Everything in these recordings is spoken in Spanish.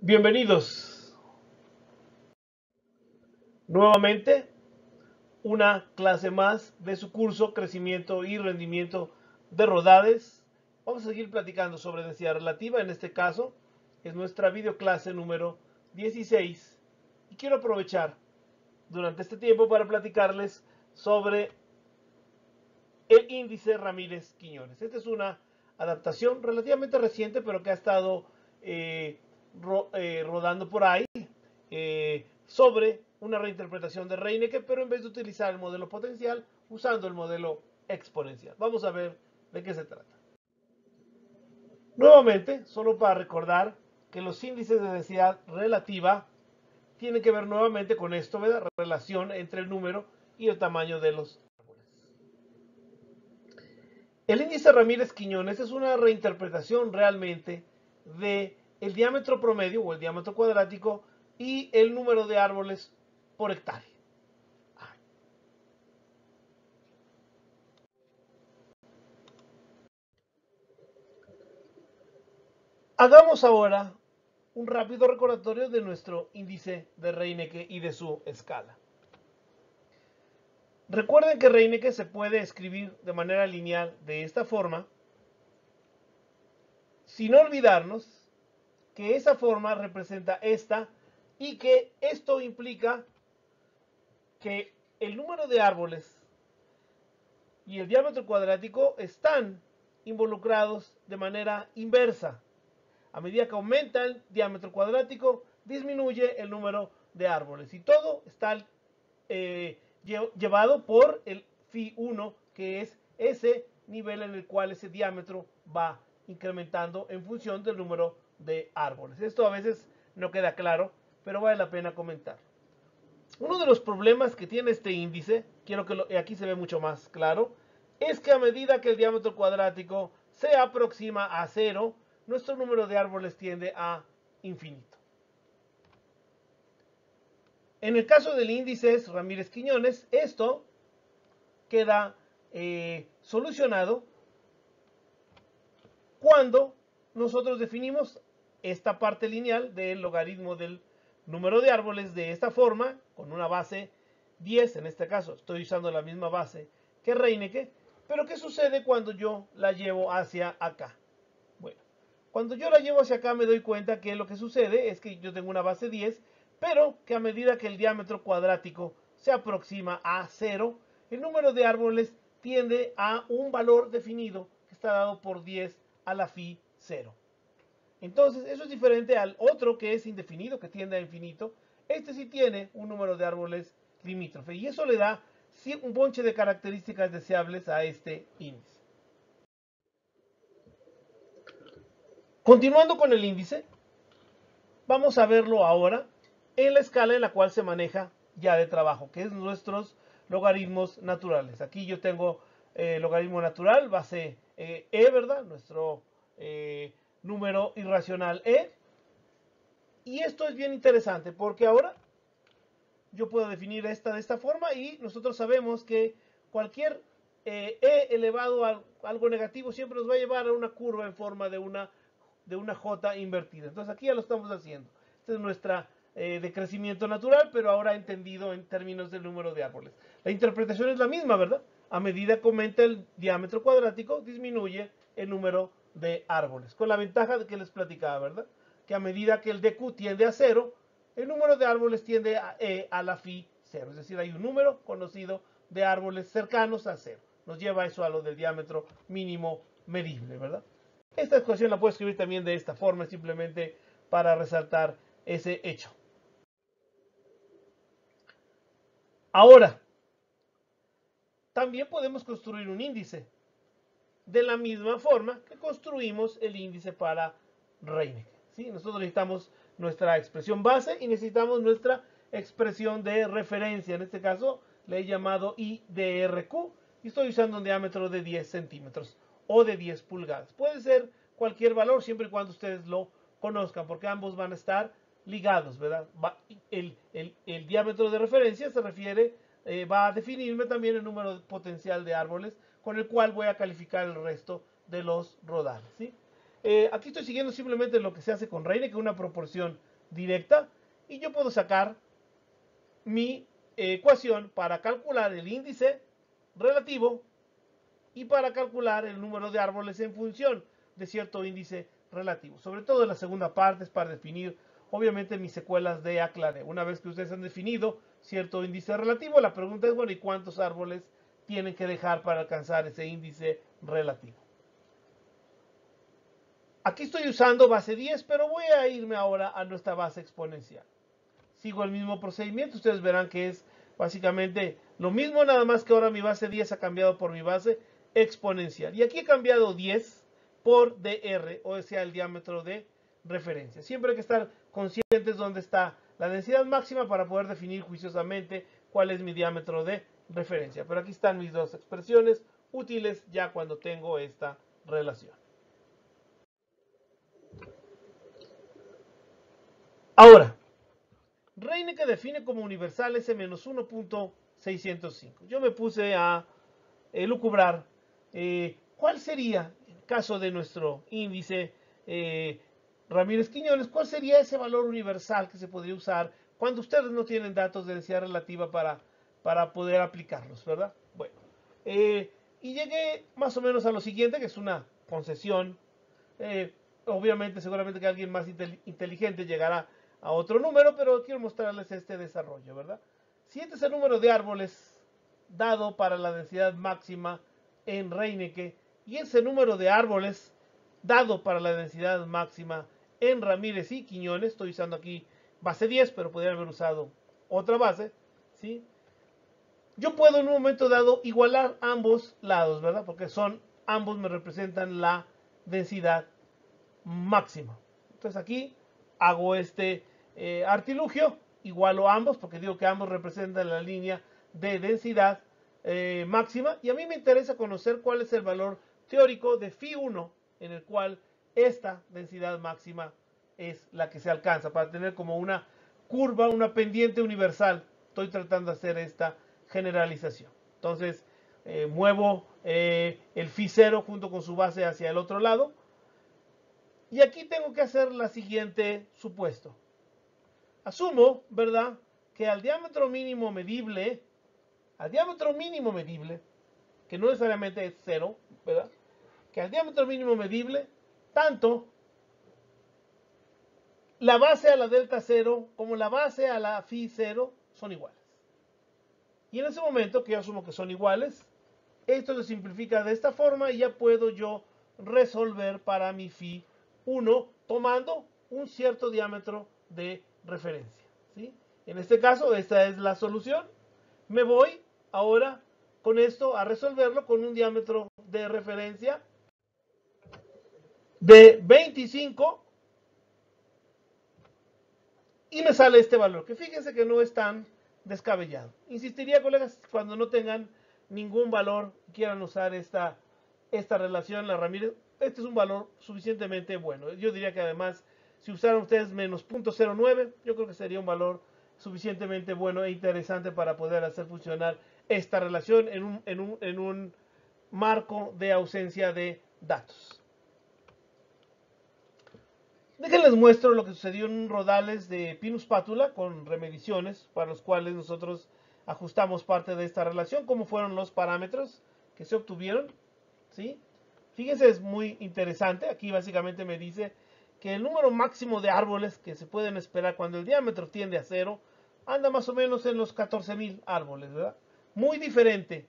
Bienvenidos nuevamente una clase más de su curso Crecimiento y Rendimiento de Rodades. Vamos a seguir platicando sobre densidad relativa. En este caso es nuestra videoclase número 16 y quiero aprovechar durante este tiempo para platicarles sobre el índice Ramírez-Quiñones. Esta es una adaptación relativamente reciente, pero que ha estado rodando por ahí sobre una reinterpretación de Reineke, pero en vez de utilizar el modelo potencial, usando el modelo exponencial. Vamos a ver de qué se trata. Nuevamente, solo para recordar que los índices de densidad relativa tienen que ver nuevamente con esto, ¿verdad? Relación entre el número y el tamaño de los árboles. El índice Ramírez-Quiñones es una reinterpretación realmente de el diámetro promedio o el diámetro cuadrático y el número de árboles por hectárea. Hagamos ahora un rápido recordatorio de nuestro índice de Reineke y de su escala. Recuerden que Reineke se puede escribir de manera lineal de esta forma, sin olvidarnos que esa forma representa esta y que esto implica que el número de árboles y el diámetro cuadrático están involucrados de manera inversa. A medida que aumenta el diámetro cuadrático, disminuye el número de árboles. Y todo está llevado por el φ1, que es ese nivel en el cual ese diámetro va incrementando en función del número de árboles. Esto a veces no queda claro, pero vale la pena comentar. Uno de los problemas que tiene este índice, quiero que aquí se ve mucho más claro, es que a medida que el diámetro cuadrático se aproxima a 0, nuestro número de árboles tiende a infinito. En el caso del índice Ramírez-Quiñones, esto queda solucionado cuando nosotros definimos esta parte lineal del logaritmo del número de árboles de esta forma, con una base 10, en este caso estoy usando la misma base que Reineke, pero ¿qué sucede cuando yo la llevo hacia acá? Bueno, cuando yo la llevo hacia acá me doy cuenta que lo que sucede es que yo tengo una base 10, pero que a medida que el diámetro cuadrático se aproxima a 0, el número de árboles tiende a un valor definido que está dado por 10 a la phi 0. Entonces, eso es diferente al otro que es indefinido, que tiende a infinito. Este sí tiene un número de árboles limítrofe y eso le da un bonche de características deseables a este índice. Continuando con el índice, vamos a verlo ahora en la escala en la cual se maneja ya de trabajo, que es nuestros logaritmos naturales. Aquí yo tengo logaritmo natural, base ¿verdad? Nuestro número irracional y esto es bien interesante porque ahora yo puedo definir esta de esta forma y nosotros sabemos que cualquier elevado a algo negativo siempre nos va a llevar a una curva en forma de una J invertida. Entonces aquí ya lo estamos haciendo. Esta es nuestra de crecimiento natural, pero ahora entendido en términos del número de árboles. La interpretación es la misma, ¿verdad? A medida que aumenta el diámetro cuadrático, disminuye el número de árboles. Con la ventaja de que les platicaba, ¿verdad? Que a medida que el dq tiende a 0, el número de árboles tiende a la phi 0. Es decir, hay un número conocido de árboles cercanos a 0. Nos lleva eso a lo del diámetro mínimo medible, ¿verdad? Esta ecuación la puedo escribir también de esta forma, simplemente para resaltar ese hecho. Ahora, también podemos construir un índice de la misma forma que construimos el índice para Reineke. ¿Sí? Nosotros necesitamos nuestra expresión base y necesitamos nuestra expresión de referencia. En este caso le he llamado IDRQ y estoy usando un diámetro de 10 centímetros o de 10 pulgadas. Puede ser cualquier valor siempre y cuando ustedes lo conozcan, porque ambos van a estar ligados, ¿verdad? El diámetro de referencia se refiere, va a definirme también el número potencial de árboles con el cual voy a calificar el resto de los rodales, ¿sí? Aquí estoy siguiendo simplemente lo que se hace con Reineke, una proporción directa, y yo puedo sacar mi ecuación para calcular el índice relativo y para calcular el número de árboles en función de cierto índice relativo. Sobre todo en la segunda parte es para definir, obviamente, mis secuelas de aclaré. Una vez que ustedes han definido cierto índice relativo, la pregunta es, bueno, ¿y cuántos árboles tienen que dejar para alcanzar ese índice relativo? Aquí estoy usando base 10, pero voy a irme ahora a nuestra base exponencial. Sigo el mismo procedimiento, ustedes verán que es básicamente lo mismo, nada más que ahora mi base 10 ha cambiado por mi base exponencial. Y aquí he cambiado 10 por dr, o sea, el diámetro de referencia. Siempre hay que estar conscientes dónde está la densidad máxima para poder definir juiciosamente cuál es mi diámetro de referencia. Pero aquí están mis dos expresiones útiles ya cuando tengo esta relación. Ahora, Reineke define como universal S-1.605. Yo me puse a lucubrar cuál sería, en el caso de nuestro índice Ramírez-Quiñones, cuál sería ese valor universal que se podría usar cuando ustedes no tienen datos de densidad relativa para poder aplicarlos, ¿verdad? Bueno, y llegué más o menos a lo siguiente, que es una concesión. Obviamente, seguramente que alguien más inteligente llegará a otro número, pero quiero mostrarles este desarrollo, ¿verdad? Si este es el número de árboles dado para la densidad máxima en Reineke y ese número de árboles dado para la densidad máxima en Ramírez y Quiñones, estoy usando aquí base 10, pero podría haber usado otra base, ¿sí? Yo puedo en un momento dado igualar ambos lados, ¿verdad? Porque ambos me representan la densidad máxima. Entonces aquí hago este artilugio, igualo ambos, porque digo que ambos representan la línea de densidad máxima, y a mí me interesa conocer cuál es el valor teórico de φ1 en el cual esta densidad máxima es la que se alcanza, para tener como una curva, una pendiente universal. Estoy tratando de hacer esta generalización. Entonces muevo el φ0 junto con su base hacia el otro lado, y aquí tengo que hacer la siguiente supuesto. Asumo, ¿verdad?, que al diámetro mínimo medible, que no necesariamente es 0, ¿verdad?, que al diámetro mínimo medible, tanto la base a la delta 0 como la base a la phi 0 son iguales. Y en ese momento, que yo asumo que son iguales, esto se simplifica de esta forma y ya puedo yo resolver para mi phi 1 tomando un cierto diámetro de referencia, ¿sí? En este caso, esta es la solución. Me voy ahora con esto a resolverlo con un diámetro de referencia de 25 y me sale este valor, que fíjense que no es tan descabellado. Insistiría, colegas, cuando no tengan ningún valor, quieran usar esta relación, la Ramírez, este es un valor suficientemente bueno. Yo diría que además, si usaran ustedes menos 0.09, yo creo que sería un valor suficientemente bueno e interesante para poder hacer funcionar esta relación en un marco de ausencia de datos. Déjenles muestro lo que sucedió en rodales de Pinus Pátula con remediciones para los cuales nosotros ajustamos parte de esta relación, cómo fueron los parámetros que se obtuvieron, ¿sí? Fíjense, es muy interesante. Aquí básicamente me dice que el número máximo de árboles que se pueden esperar cuando el diámetro tiende a 0 anda más o menos en los 14.000 árboles, ¿verdad? Muy diferente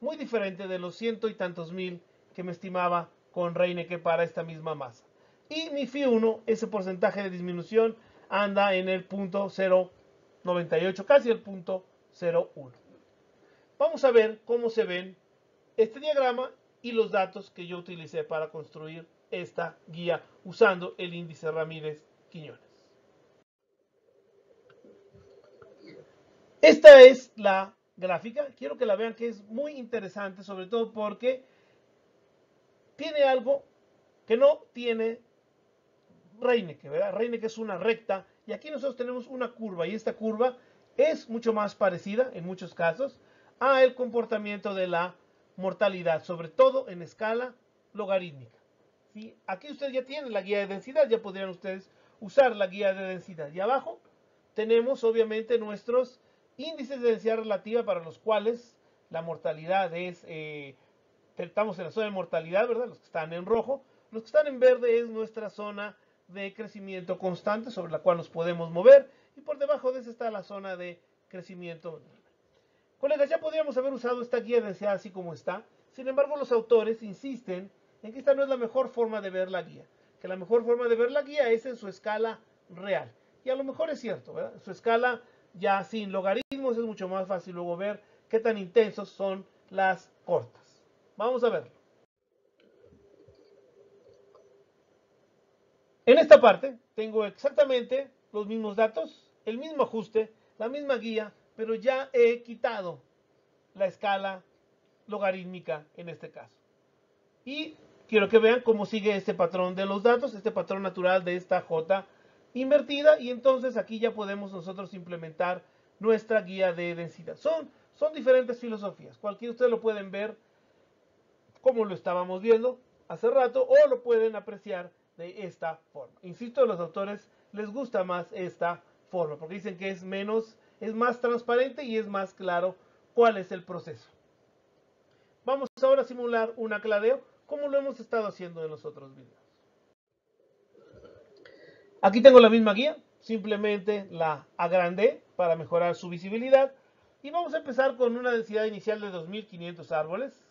de los ciento y tantos mil que me estimaba con Reineke para esta misma masa. Y mi φ1, ese porcentaje de disminución, anda en el punto 0.98, casi el punto 0.1. Vamos a ver cómo se ven este diagrama y los datos que yo utilicé para construir esta guía usando el índice Ramírez-Quiñones. Esta es la gráfica. Quiero que la vean, que es muy interesante, sobre todo porque tiene algo que no tiene Reineke, ¿verdad? Reineke es una recta y aquí nosotros tenemos una curva, y esta curva es mucho más parecida en muchos casos a el comportamiento de la mortalidad, sobre todo en escala logarítmica, ¿sí? Aquí ustedes ya tienen la guía de densidad, ya podrían ustedes usar la guía de densidad. Y abajo tenemos obviamente nuestros índices de densidad relativa para los cuales la mortalidad es, estamos en la zona de mortalidad, ¿verdad? Los que están en rojo. Los que están en verde es nuestra zona de crecimiento constante sobre la cual nos podemos mover. Y por debajo de esa está la zona de crecimiento. Colegas, ya podríamos haber usado esta guía de densidad así como está. Sin embargo, los autores insisten en que esta no es la mejor forma de ver la guía. Que la mejor forma de ver la guía es en su escala real. Y a lo mejor es cierto, ¿verdad? Su escala ya sin logaritmos es mucho más fácil luego ver qué tan intensos son las cortas. Vamos a verlo. En esta parte tengo exactamente los mismos datos, el mismo ajuste, la misma guía, pero ya he quitado la escala logarítmica en este caso. Y quiero que vean cómo sigue este patrón de los datos, este patrón natural de esta J invertida, y entonces aquí ya podemos nosotros implementar nuestra guía de densidad. Son diferentes filosofías, cualquiera de ustedes lo pueden ver como lo estábamos viendo hace rato, o lo pueden apreciar de esta forma. Insisto, a los autores les gusta más esta forma, porque dicen que es más transparente y es más claro cuál es el proceso. Vamos ahora a simular un aclareo, como lo hemos estado haciendo en los otros videos. Aquí tengo la misma guía, simplemente la agrandé para mejorar su visibilidad. Y vamos a empezar con una densidad inicial de 2500 árboles.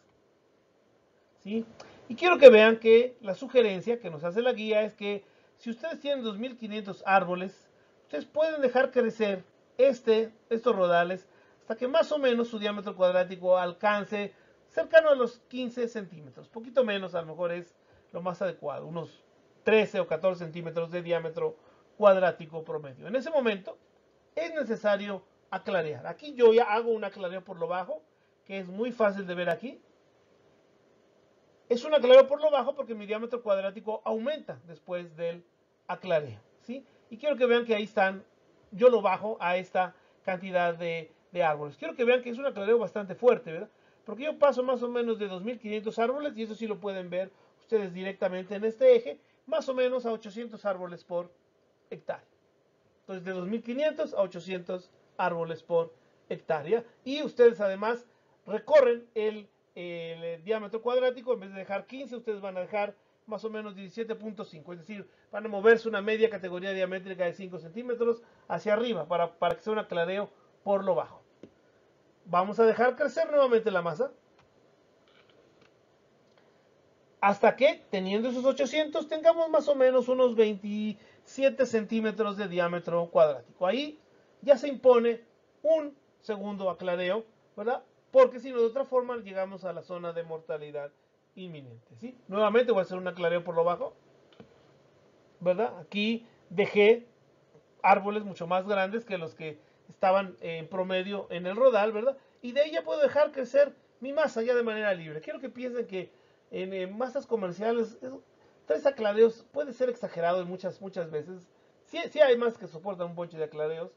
¿Sí? Y quiero que vean que la sugerencia que nos hace la guía es que si ustedes tienen 2500 árboles, ustedes pueden dejar crecer estos rodales hasta que más o menos su diámetro cuadrático alcance cercano a los 15 centímetros. Poquito menos a lo mejor es lo más adecuado, unos 13 o 14 centímetros de diámetro cuadrático promedio. En ese momento es necesario aclarear. Aquí yo ya hago un aclareo por lo bajo, que es muy fácil de ver aquí. Es un aclareo por lo bajo porque mi diámetro cuadrático aumenta después del aclareo, ¿sí? Y quiero que vean que ahí están, yo lo bajo a esta cantidad de árboles. Quiero que vean que es un aclareo bastante fuerte, ¿verdad? Porque yo paso más o menos de 2500 árboles, y eso sí lo pueden ver ustedes directamente en este eje, más o menos a 800 árboles por hectárea. Entonces, de 2500 a 800 árboles por hectárea. Y ustedes además recorren el diámetro cuadrático. En vez de dejar 15, ustedes van a dejar más o menos 17.5. Es decir, van a moverse una media categoría diamétrica de 5 centímetros hacia arriba para que sea un aclareo por lo bajo. Vamos a dejar crecer nuevamente la masa hasta que, teniendo esos 800, tengamos más o menos unos 27 centímetros de diámetro cuadrático. Ahí ya se impone un segundo aclareo, ¿verdad? Porque si no, de otra forma, llegamos a la zona de mortalidad inminente, ¿sí? Nuevamente voy a hacer un aclareo por lo bajo, ¿verdad? Aquí dejé árboles mucho más grandes que los que estaban en promedio en el rodal, ¿verdad? Y de ahí ya puedo dejar crecer mi masa ya de manera libre. Quiero que piensen que en masas comerciales, 3 aclareos puede ser exagerado en muchas veces. Sí hay más que soportan un bonche de aclareos,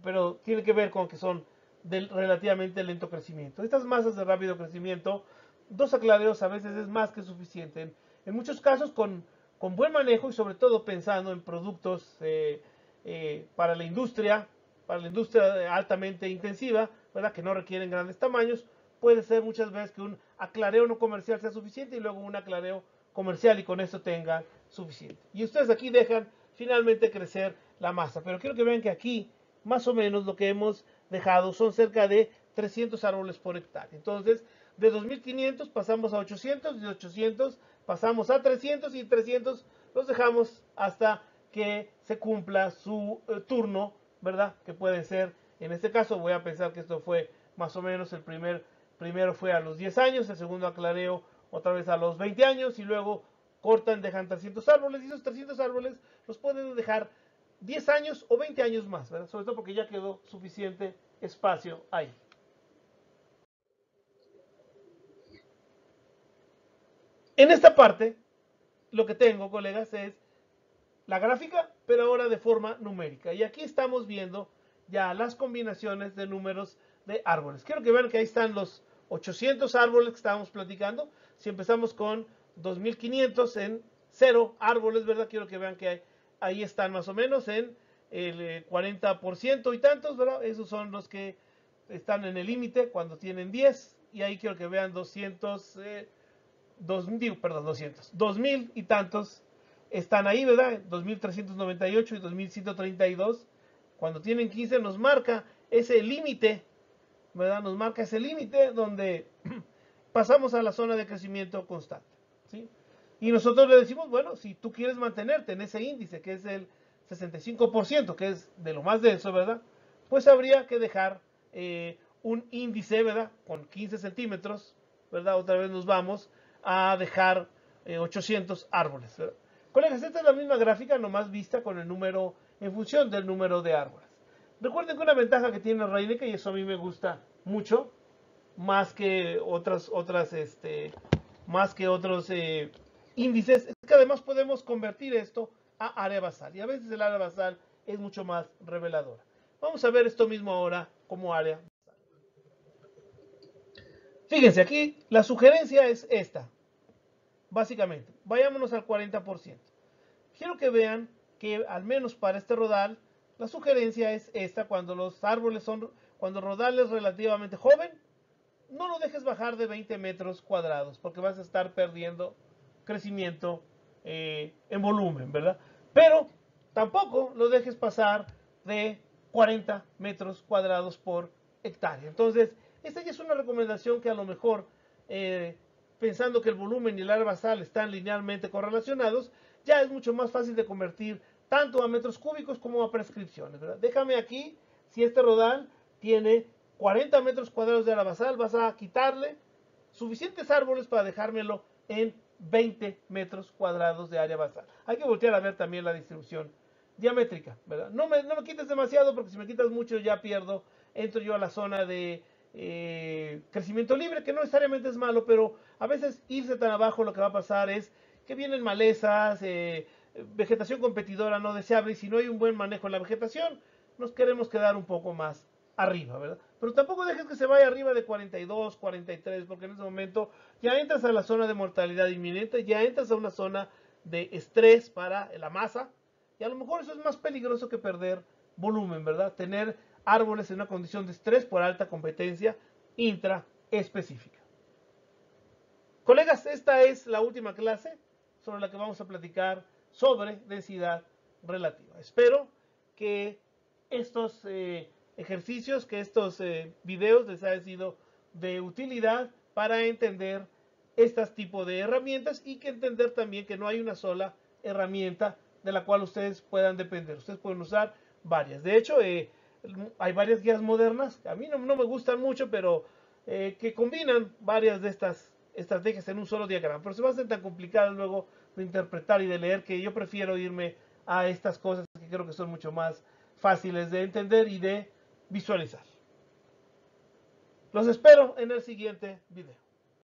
pero tiene que ver con que son de relativamente lento crecimiento. Estas masas de rápido crecimiento, 2 aclareos a veces es más que suficiente. En muchos casos con buen manejo y sobre todo pensando en productos para la industria altamente intensiva, ¿verdad? Que no requieren grandes tamaños, puede ser muchas veces que un aclareo no comercial sea suficiente y luego un aclareo comercial y con esto tengan suficiente. Y ustedes aquí dejan finalmente crecer la masa, pero quiero que vean que aquí más o menos lo que hemos dejado son cerca de 300 árboles por hectárea. Entonces, de 2500 pasamos a 800, de 800 pasamos a 300 y 300 los dejamos hasta que se cumpla su turno, ¿verdad? Que puede ser, en este caso voy a pensar que esto fue más o menos el primero fue a los 10 años, el segundo aclareo otra vez a los 20 años y luego cortan, dejan 300 árboles y esos 300 árboles los pueden dejar 10 años o 20 años más, ¿verdad? Sobre todo porque ya quedó suficiente espacio ahí. En esta parte, lo que tengo, colegas, es la gráfica, pero ahora de forma numérica. Y aquí estamos viendo ya las combinaciones de números de árboles. Quiero que vean que ahí están los 800 árboles que estábamos platicando. Si empezamos con 2500 en 0 árboles, ¿verdad? Quiero que vean que ahí están más o menos en el 40% y tantos, ¿verdad? Esos son los que están en el límite cuando tienen 10. Y ahí quiero que vean 2000 y tantos están ahí, ¿verdad? 2398 y 2132. Cuando tienen 15 nos marca ese límite, ¿verdad? Nos marca ese límite donde pasamos a la zona de crecimiento constante, ¿sí? Y nosotros le decimos, bueno, si tú quieres mantenerte en ese índice, que es el 65%, que es de lo más denso, ¿verdad? Pues habría que dejar un índice, ¿verdad? Con 15 centímetros, ¿verdad? Otra vez nos vamos a dejar 800 árboles, ¿verdad? Colegas, esta es la misma gráfica, nomás vista con el número, en función del número de árboles. Recuerden que una ventaja que tiene Reineke, y eso a mí me gusta mucho, más que otros índices, es que además podemos convertir esto a área basal. Y a veces el área basal es mucho más reveladora. Vamos a ver esto mismo ahora como área basal. Fíjense, aquí la sugerencia es esta. Básicamente, vayámonos al 40%. Quiero que vean que al menos para este rodal, la sugerencia es esta: cuando los árboles cuando el rodal es relativamente joven, no lo dejes bajar de 20 metros cuadrados, porque vas a estar perdiendo crecimiento en volumen, ¿verdad? Pero tampoco lo dejes pasar de 40 metros cuadrados por hectárea. Entonces, esta ya es una recomendación que a lo mejor, pensando que el volumen y el área basal están linealmente correlacionados, ya es mucho más fácil de convertir tanto a metros cúbicos como a prescripciones, ¿verdad? Déjame aquí, si este rodal tiene 40 metros cuadrados de área basal, vas a quitarle suficientes árboles para dejármelo en 20 metros cuadrados de área basal. Hay que voltear a ver también la distribución diamétrica, ¿verdad? No me quites demasiado, porque si me quitas mucho ya pierdo, entro yo a la zona de crecimiento libre, que no necesariamente es malo, pero a veces irse tan abajo lo que va a pasar es que vienen malezas, vegetación competidora no deseable, y si no hay un buen manejo en la vegetación, nos queremos quedar un poco más arriba, ¿verdad? Pero tampoco dejes que se vaya arriba de 42, 43, porque en ese momento ya entras a la zona de mortalidad inminente, ya entras a una zona de estrés para la masa, y a lo mejor eso es más peligroso que perder volumen, ¿verdad? Tener árboles en una condición de estrés por alta competencia intraespecífica. Colegas, esta es la última clase sobre la que vamos a platicar sobre densidad relativa. Espero que estos ejercicios, que estos videos les hayan sido de utilidad para entender estos tipos de herramientas, y que entender también que no hay una sola herramienta de la cual ustedes puedan depender. Ustedes pueden usar varias. De hecho, hay varias guías modernas, a mí no me gustan mucho, pero que combinan varias de estas estrategias en un solo diagrama, pero se va a hacer tan complicado luego de interpretar y de leer, que yo prefiero irme a estas cosas que creo que son mucho más fáciles de entender y de visualizar. Los espero en el siguiente video.